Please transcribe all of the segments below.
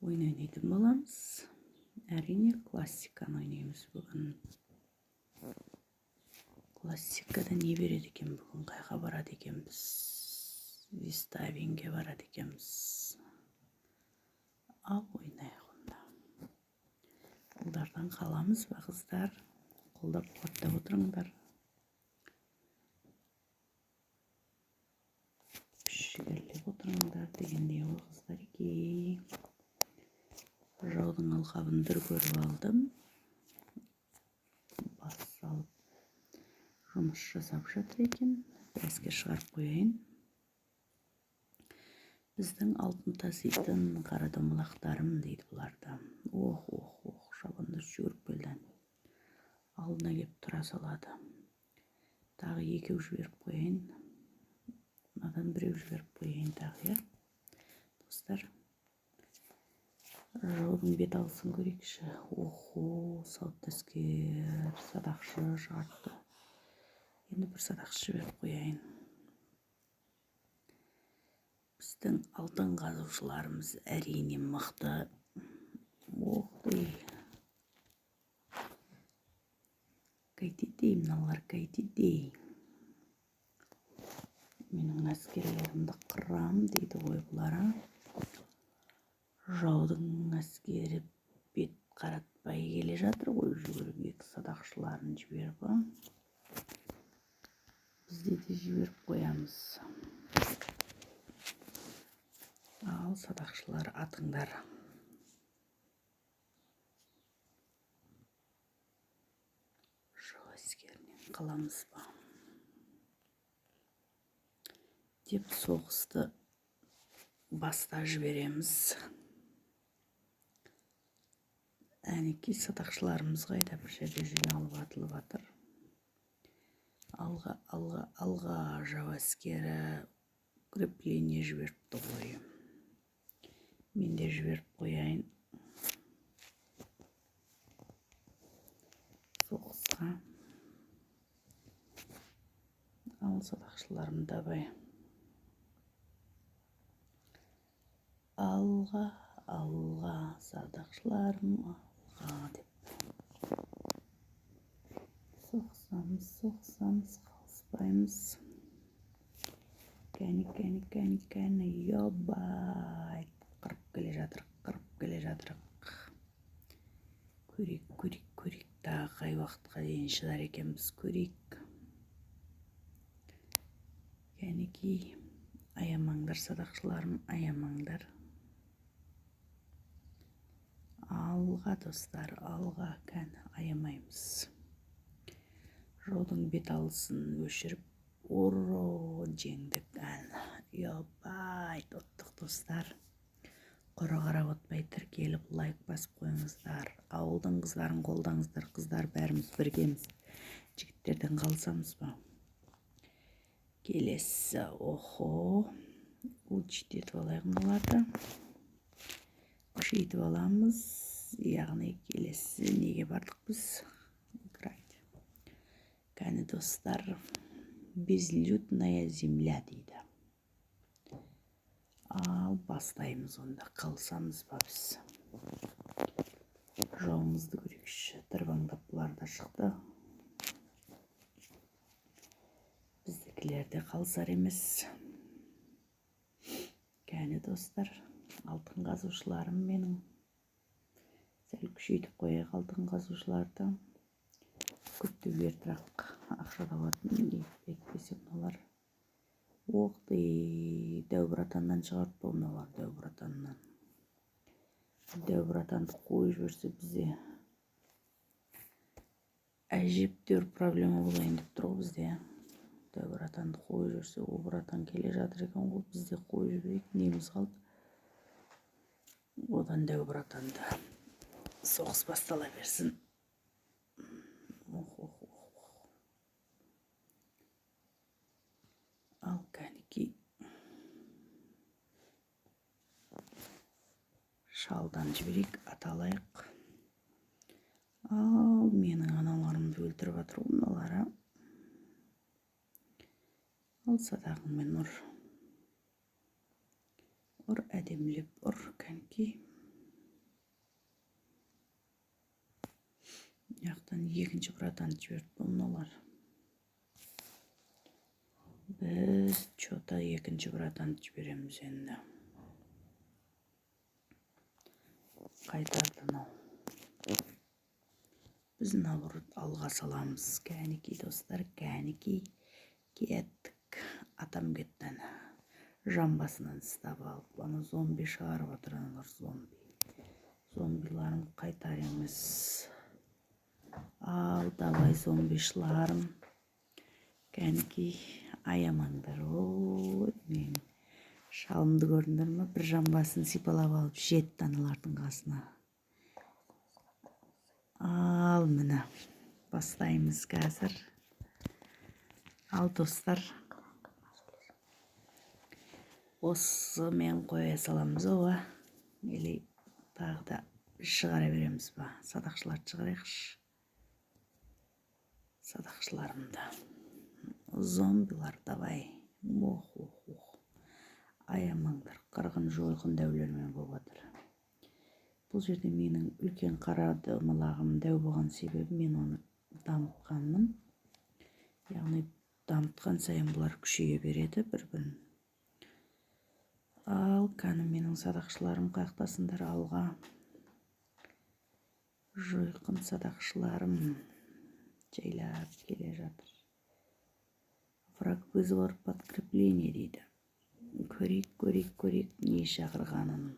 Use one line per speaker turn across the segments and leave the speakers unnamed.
ойнайтын боламыз. Әрине классиканы ойнаймыз бүгін. Классикада не береді екен бүгін, қайға барады екенбіз? Виставинге барады екенбіз. Ал ойнайық онда. Қолдардан қаламыз ба қыздар? Қолдап қуаттап отырыңдар. Жігерлеп отырыңдар дегендей ғой қыздар екей. Жаудың алқабын бір көріп алдым. Бас салып жұмыс жасап жатыр екен. Біразге шығарып қояйын. Біздің алтын таситын қара домалақтарым дейді бұларда. Ох, шабандоз жүгіріп келді. Алдына кеп тұра салады. Тағы екеу жіберіп қояйын. Надан біреу жіберіп қояйын тағы, я? Достар, жаудың бет алысын көрейікші. Охо, саудтескер, садақшы шығартты. Енді бір садақшы жіберіп қояйын. Біздің алтын қазушыларымыз әрине мықты. Оқтай. Қайтедей, мыналар қайтедей. Менің әскерлерімді қырам дейді ғой бұлара. Жаудың әскері бет қаратпай келе жатыр ғой, жүгіріп екі садақшыларын жіберіп. Бізде де жіберіп қоямыз. Ал садақшылар атыңдар. Жау әскерінен қаламыз ба? Деп соғысты баста жібереміз. Әнекей садақшыларымыз қайда, бір жерде жиналып атылып атыр. Алға жау әскері укрепление жіберіпті ғой. Мен де жіберіп қояйын. Соғысқа. Ал садақшыларым дабай. Алға, садақшыларым алға деп. Соқсамыз, қалыспаймыз. Кәні, ябай. Қырып келе жатыр. Көрейік. Тағы қай уақытқа дейін шыдар екенбіз, көрейік. Кәнекей, аямаңдар садақшыларым, аямаңдар. Алға достар, алға, кәні, аямаймыз. Жаудың бет алысын өшіріп, уро, жеңдік әні. Ябай, тоттық достар. Құра қарап отпай тіркеліп, лайк басып қойыңыздар. Ауылдың қыздарын қолдаңыздар, қыздар бәріміз біргеміз. Жігіттерден қалсамыз ба? Келесі, охо. Учит етіп алайық оларды. Күшейтіп аламыз. Яғни келесі неге бардық біз? Кәні достар, безлюдная земля дейді. Ал бастаймыз онда, қалсамыз ба біз? Жауымызды көрейікші, тырбаңдап бұларда шықты. Біздікілерде қалсар емес. Кәні достар, алтын қазушыларым менің. Сәл күшейтіп қояйық алтын қазушыларды. Көпті бертірақ ақша табатын, етпесе бұналар. Оқты, дәубіратаннан шығарып ба бұналар, дәубіратаннан. Дәубіратанды қойып жүрсе бізде әжептеуір проблема болайын деп тұр бізде. Дәубіратанды қойып жүрсе, о бұратан келе жатыр екен ғой, бізде қойып жіберейік, неміз қалды. Одан дәубіратанды соғыс бастала берсін. Ал кәнекей шалдан жіберейік, аталайық. Ал менің аналарымды өлтіріп атыр оңалары. Ал садағыңмен ұр. Ұр әдемлеп, ұр кәнекей. екінші братанды жіберді мыналар. Біз чота екінші братанды жібереміз енді. Қайтарды мынау. Біз наоборот алға саламыз. Кәнекей достар, кәнекей. Кеттік. Атам кеттен. Жамбасынан ұстап алып. Ана зомби шығарып отыр, аналар зомби. Зомбиларым қайтар емес. Ал, давай зомбишларым. Кәнекей, аямаңдар. Ой, мен шалымды көрдіңдер ме? Бір жамбасын сипалап алып жетті аналардың қасына. Ал, міне. Бастаймыз қазір. Ал, достар. Осы мен қоя саламыз оға. Или тағы да шығара береміз ба? Садақшыларды шығарайықшы. Садақшыларымды. Зомбилар, давай. Ох. Аямаңдар. Қырғын жойқын дәулермен болғадыр. Бұл жерде менің үлкен қара домалағым дәу болған себебі мен оны дамытқанмын. Яғни дамытқан сайын бұлар күшейе береді бір-бірін. Ал, кәні менің садақшыларым қақтасындар алға. Жойқын садақшыларым жайлап келе жатыр. Враг вызвал подкрепление дейді. Көрейік, не шақырғанын.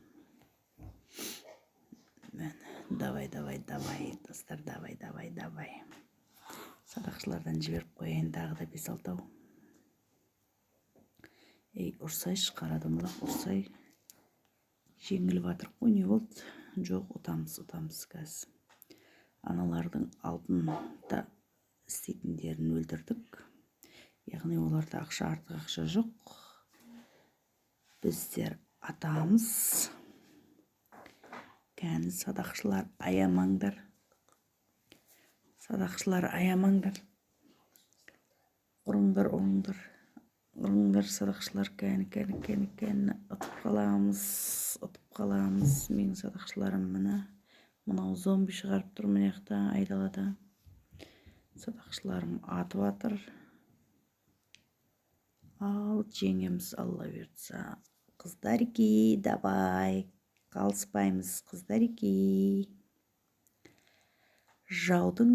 Давай, достар, давай. Садақшылардан жіберіп қояйын тағы да 5-6. Ей, ұрсайшы, қара домалақ, ұрсай. Жеңіліп атыр қой, не болды? Жоқ, ұтамыз кәз. Аналардың алтында істейтіндерін өлтірдік. Яғни оларда артық ақша жоқ. Біздер атамыз. Кәні садақшылар аямаңдар. Ұрыңдар садақшылар, кәні. Ұтып қаламыз. Менің садақшыларым мынау зомби шығарып тұр мынаяқта айдалада. Садақшыларым атып атыр. Ал, жеңеміз, алла берді. Қыздарики, давай. Қалыспаймыз, қыздарики. Жаудың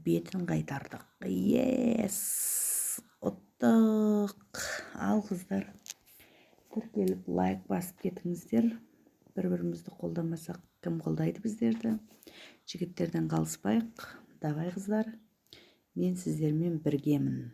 бетін қайтардық. Ес! Ұттық. Ал, қыздар. Тіркеліп лайк басып кетіңіздер. Бір-бірімізді қолдамасақ, кім қолдайды біздерді? Жігіттерден қалыспайық. Давай, қыздар. Мен сіздермен біргемін.